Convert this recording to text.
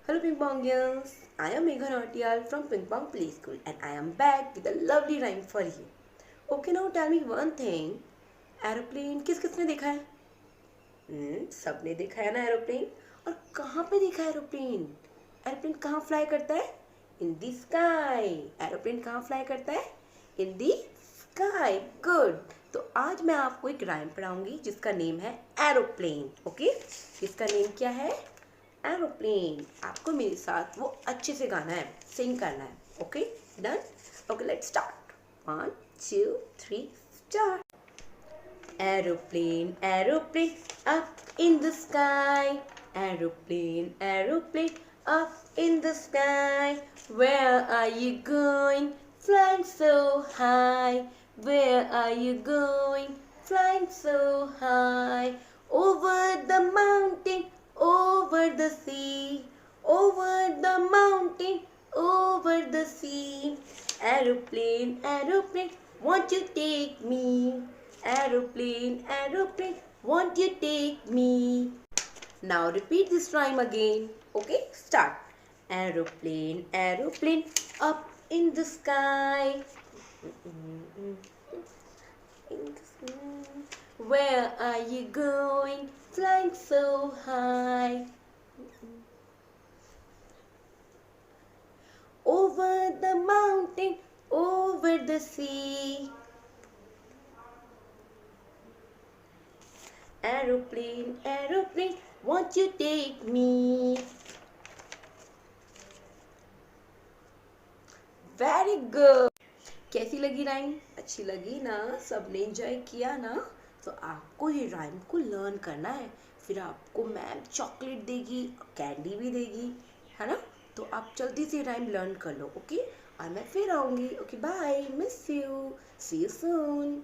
Hello Ping Pongians, I am Megha Nautiyal from Ping Pong Play School and I am back with a lovely rhyme for you. Okay, now tell me one thing. Aeroplane किसने देखा है? सबने देखा है ना aeroplane. और कहाँ पे देखा है एरोप्लेन? एरोप्लेन कहाँ फ्लाई करता है? इन दी स्काई. एरोप्लेन कहाँ फ्लाई करता है? इन दी स्काई. गुड. तो आज मैं आपको एक राइम पढ़ाऊंगी जिसका नेम है एरोप्लेन. ओके, इसका नेम क्या है? एरोप्लेन. आपको मेरे साथ वो अच्छे से गाना है, सिंग करना है. Okay, done. Okay, let's start. 1 2 3 start. Aeroplane, aeroplane, up in the sky. Aeroplane, aeroplane, up in the sky. Where are you going? Flying so high. Where are you going? Flying so high. Over the mountain, over the sea. Over the mountain, over the sea. Aeroplane, aeroplane, won't you take me? Aeroplane, aeroplane, won't you take me? Now repeat this rhyme again. Okay, start. Aeroplane, aeroplane, up in the sky. In the sky. Where are you going? Flying so high. Over the mountain, over the sea. Aeroplane, aeroplane, won't you take me? Very good. कैसी लगी rhyme? अच्छी लगी ना? सबने enjoy किया ना? तो आपको ये राइम को लर्न करना है. फिर आपको मैम चॉकलेट देगी, कैंडी भी देगी, है ना? तो आप जल्दी से राइम लर्न कर लो. ओके, और मैं फिर आऊँगी. Okay, bye. Miss you. See you soon.